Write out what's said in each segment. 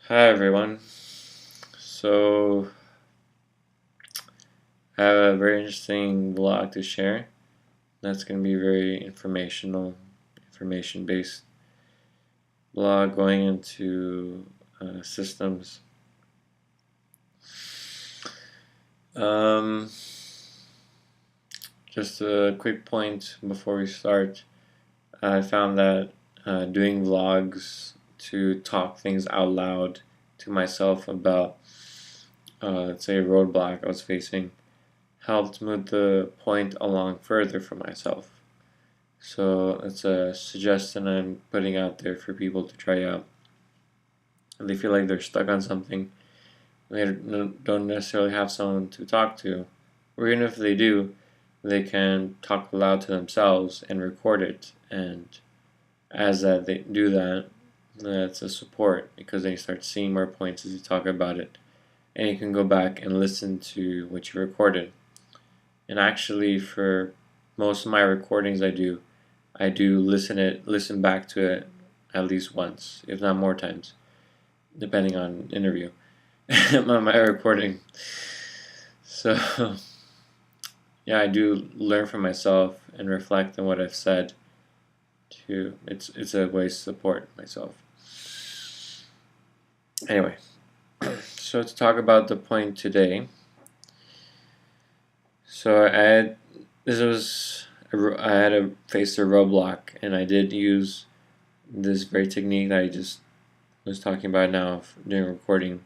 Hi everyone. So I have a very interesting vlog to share. That's going to be very information based vlog going into systems. Um, just a quick point before we start. I found that doing vlogs to talk things out loud to myself about, let's say, a roadblock I was facing helped move the point along further for myself. So it's a suggestion I'm putting out there for people to try out. If they feel like they're stuck on something, they don't necessarily have someone to talk to, or even if they do, they can talk aloud to themselves and record it. And as that they do that, that's a support because then you start seeing more points as you talk about it, and you can go back and listen to what you recorded. And actually, for most of my recordings, I do listen back to it at least once, if not more times, depending on interview on my recording. So yeah, I do learn from myself and reflect on what I've said. It's a way to support myself. Anyway, so to talk about the point today. So I had to face a roadblock, and I did use this very technique that I just was talking about now during recording.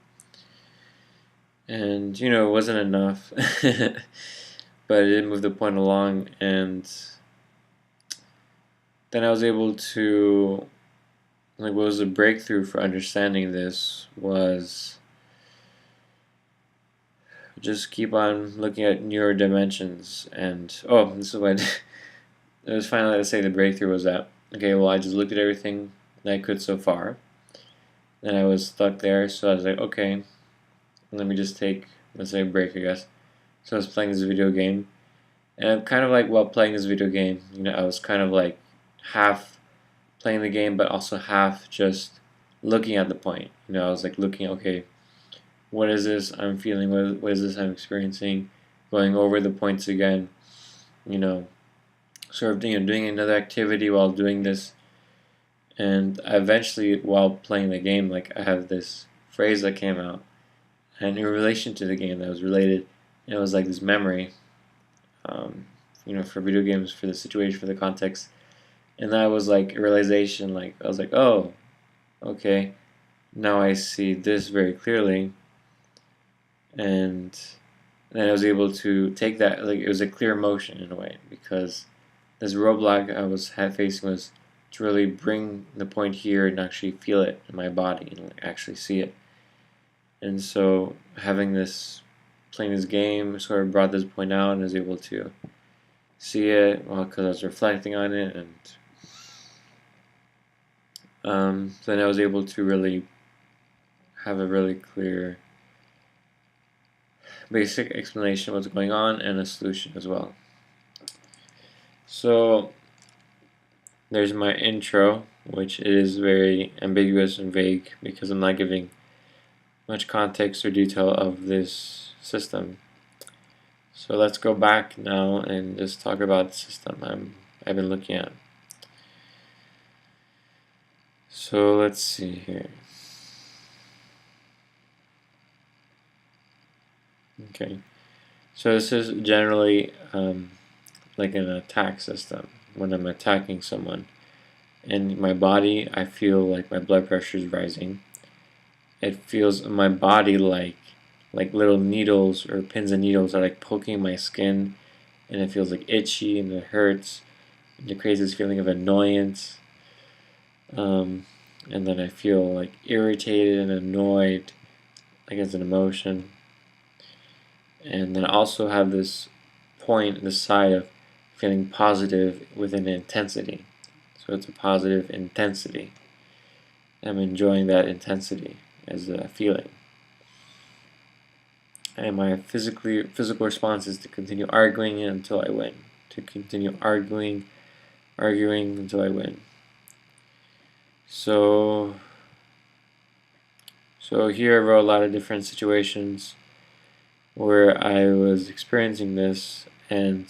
And it wasn't enough, but it did move the point along, and then I was able to, what was the breakthrough for understanding this was just keep on looking at newer dimensions. And this is what it was finally, to say, the breakthrough was that, okay, well, I just looked at everything that I could so far, and I was stuck there, so I was like, okay, let me just take, let's say, a break, I guess. So I was playing this video game, and I'm kind of like, while playing this video game, I was kind of like half playing the game, but also half just looking at the point. I was like looking, okay, what is this I'm feeling? What is this I'm experiencing? Going over the points again, sort of doing another activity while doing this. And eventually, while playing the game, like, I have this phrase that came out, and in relation to the game that was related, and it was like this memory, for video games, for the situation, for the context. And that was like a realization, like, I was like, oh, okay, now I see this very clearly. And then I was able to take that, like, it was a clear motion in a way, because this roadblock I was facing was to really bring the point here and actually feel it in my body and like actually see it. And so having this, playing this game, sort of brought this point out, and I was able to see it, well, because I was reflecting on it. And then I was able to really have a really clear basic explanation of what's going on and a solution as well. So there's my intro, which is very ambiguous and vague because I'm not giving much context or detail of this system. So let's go back now and just talk about the system I've been looking at. So let's see here. Okay, so this is generally like an attack system. When I'm attacking someone, in my body, I feel like my blood pressure is rising. It feels in my body like little needles or pins and needles are like poking my skin, and it feels like itchy and it hurts, and it creates this feeling of annoyance. And then I feel like irritated and annoyed, like it's an emotion. And then I also have this point, this side of feeling positive with an intensity. So it's a positive intensity. I'm enjoying that intensity as a feeling. And my physical response is to continue arguing until I win. To continue arguing until I win. So So here I wrote a lot of different situations where I was experiencing this, and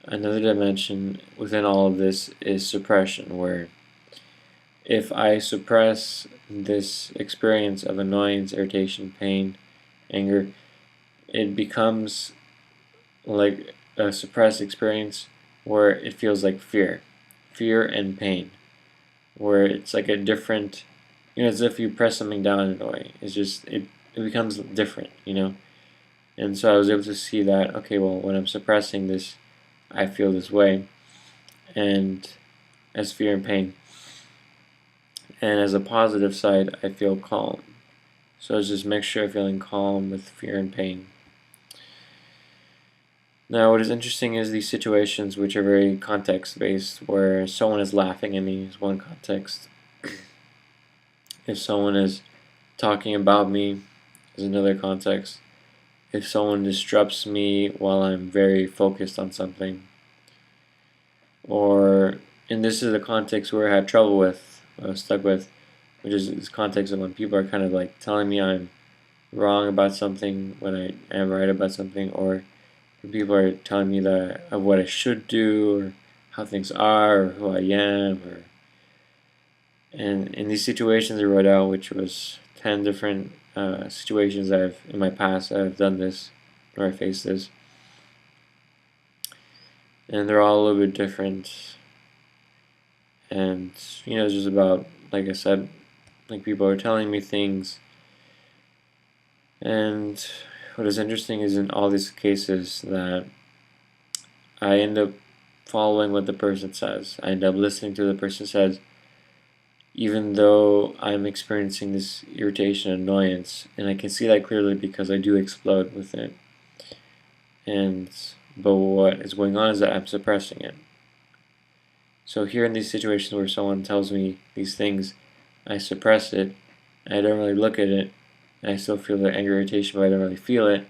another dimension within all of this is suppression, where if I suppress this experience of annoyance, irritation, pain, anger, it becomes like a suppressed experience where it feels like fear and pain, where it's like a different, as if you press something down in a way. It's just, it becomes different, And so I was able to see that, okay, well, when I'm suppressing this, I feel this way, and as fear and pain. And as a positive side, I feel calm. So it's just a mixture of feeling calm with fear and pain. Now, what is interesting is these situations which are very context-based, where someone is laughing at me is one context. If someone is talking about me is another context. If someone disrupts me while I'm very focused on something. And this is a context where I had trouble with, I was stuck with, which is this context of when people are kind of like telling me I'm wrong about something when I am right about something, or when people are telling me of what I should do, or how things are, or who I am, and in these situations I wrote out, which was 10 different situations in my past I've done this, or I faced this, and they're all a little bit different, and it's just about, like I said, like people are telling me things, and what is interesting is in all these cases that I end up following what the person says. I end up listening to what the person says, even though I'm experiencing this irritation and annoyance, and I can see that clearly because I do explode with it. But what is going on is that I'm suppressing it. So here in these situations where someone tells me these things, I suppress it, I don't really look at it, and I still feel the anger, irritation, but I don't really feel it.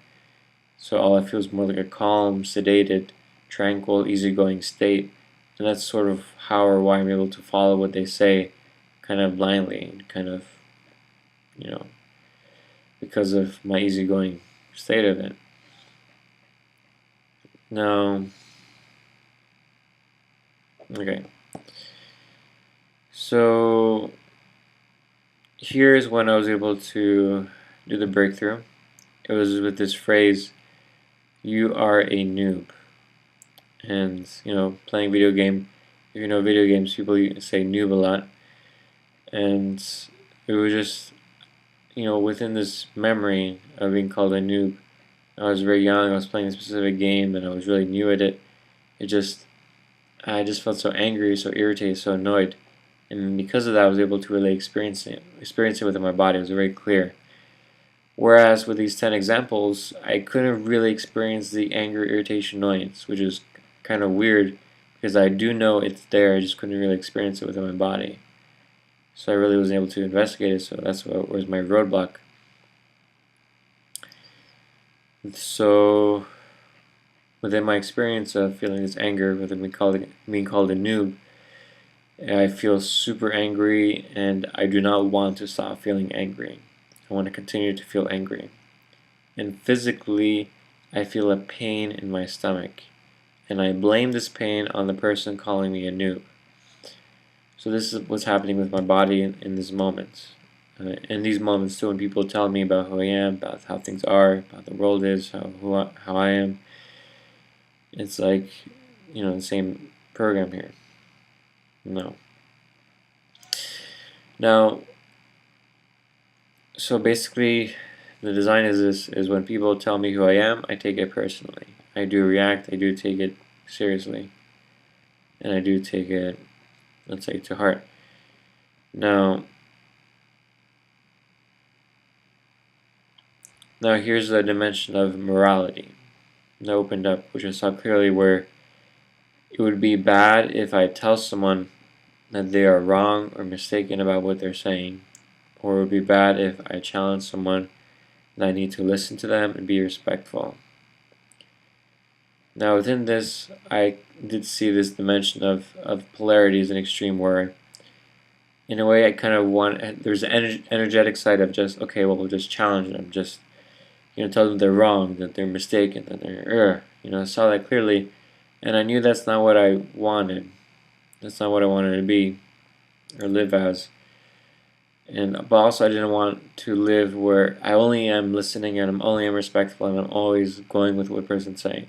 So all I feel is more like a calm, sedated, tranquil, easygoing state, and that's sort of how or why I'm able to follow what they say kind of blindly, kind of, because of my easygoing state of it. Now, okay, so here's when I was able to do the breakthrough. It was with this phrase, "You are a noob." And, playing video game, if you know video games, people say noob a lot. And it was just, within this memory of being called a noob, I was very young, I was playing a specific game, and I was really new at it. I just felt so angry, so irritated, so annoyed. And because of that, I was able to really experience it within my body. It was very clear. Whereas with these 10 examples, I couldn't really experience the anger, irritation, annoyance, which is kind of weird because I do know it's there, I just couldn't really experience it within my body. So I really wasn't able to investigate it, so that's what was my roadblock. So within my experience of feeling this anger, within being called a noob, I feel super angry, and I do not want to stop feeling angry. I want to continue to feel angry. And physically, I feel a pain in my stomach, and I blame this pain on the person calling me a noob. So this is what's happening with my body in this moment. In these moments too, when people tell me about who I am, about how things are, about the world is, how I am, it's like, the same program here. No. Now, so basically, the design is when people tell me who I am, I take it personally. I do react, I do take it seriously, and I do take it, let's say, to heart. Now here's the dimension of morality that opened up, which I saw clearly, where it would be bad if I tell someone that they are wrong or mistaken about what they're saying, or it would be bad if I challenge someone that I need to listen to them and be respectful. Now within this, I did see this dimension of polarities and extreme, where in a way, I kind of want, there's an energetic side of just, okay, well, we'll just challenge them, just, tell them they're wrong, that they're mistaken, that they're, I saw that clearly, and I knew that's not what I wanted. That's not what I wanted to be or live as. But also I didn't want to live where I only am listening and I'm only am respectful and I'm always going with what a person's saying.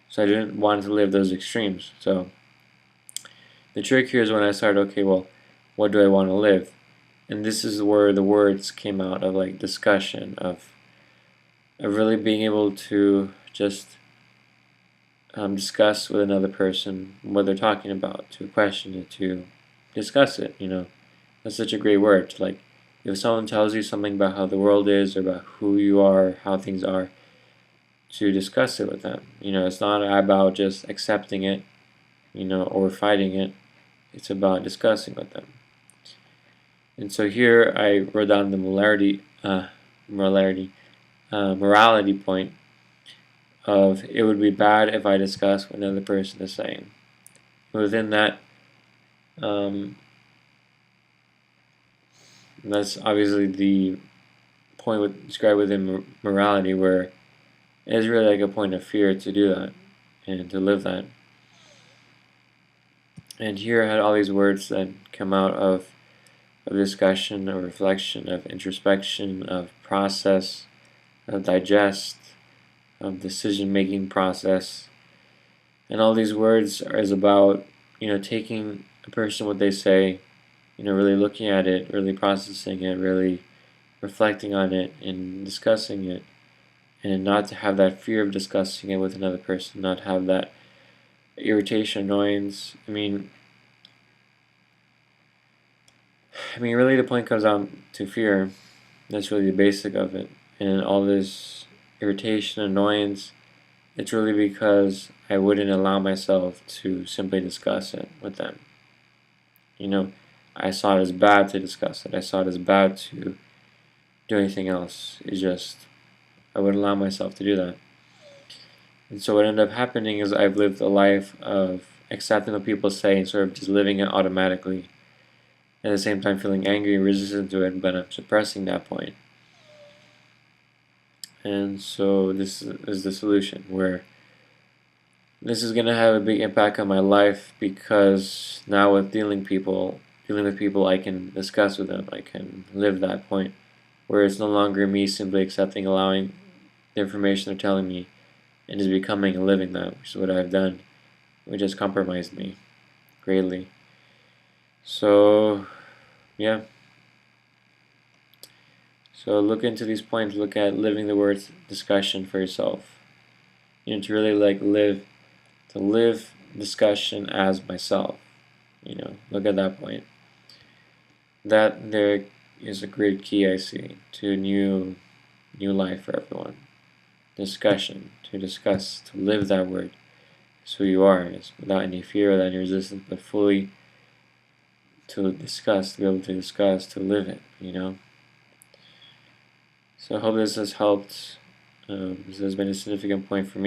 So I didn't want to live those extremes. So the trick here is when I started, okay, well, what do I want to live? And this is where the words came out of, like, discussion, of really being able to just discuss with another person what they're talking about, to question it, to discuss it. That's such a great word. Like, if someone tells you something about how the world is, or about who you are, how things are, to discuss it with them. It's not about just accepting it, or fighting it. It's about discussing with them. And so here I wrote down the morality point of, it would be bad if I discuss what another person is saying. Within that, that's obviously the point described within morality, where it is really like a point of fear to do that and to live that. And here I had all these words that come out of discussion, of reflection, of introspection, of process, of digest, of decision-making process. And all these words is about, taking a person, what they say, really looking at it, really processing it, really reflecting on it and discussing it, and not to have that fear of discussing it with another person, not have that irritation, annoyance. I mean, really the point comes down to fear. That's really the basic of it. And all this irritation, annoyance, it's really because I wouldn't allow myself to simply discuss it with them. I saw it as bad to discuss it. I saw it as bad to do anything else. It's just, I wouldn't allow myself to do that. And so what ended up happening is I've lived a life of accepting what people say and sort of just living it automatically. At the same time feeling angry and resistant to it, but I'm suppressing that point. And so this is the solution, where this is going to have a big impact on my life, because now with dealing with people, I can discuss with them. I can live that point, where it's no longer me simply accepting, allowing the information they're telling me, and just becoming and living that, which is what I've done, which has compromised me greatly. So, yeah. So look into these points. Look at living the words discussion for yourself. To really live discussion as myself. Look at that point. That there is a great key, I see, to a new life for everyone. Discussion, to discuss, to live that word. It's who you are, is without any fear, without any resistance, but fully to discuss, to be able to discuss, to live it, So I hope this has helped. This has been a significant point for me.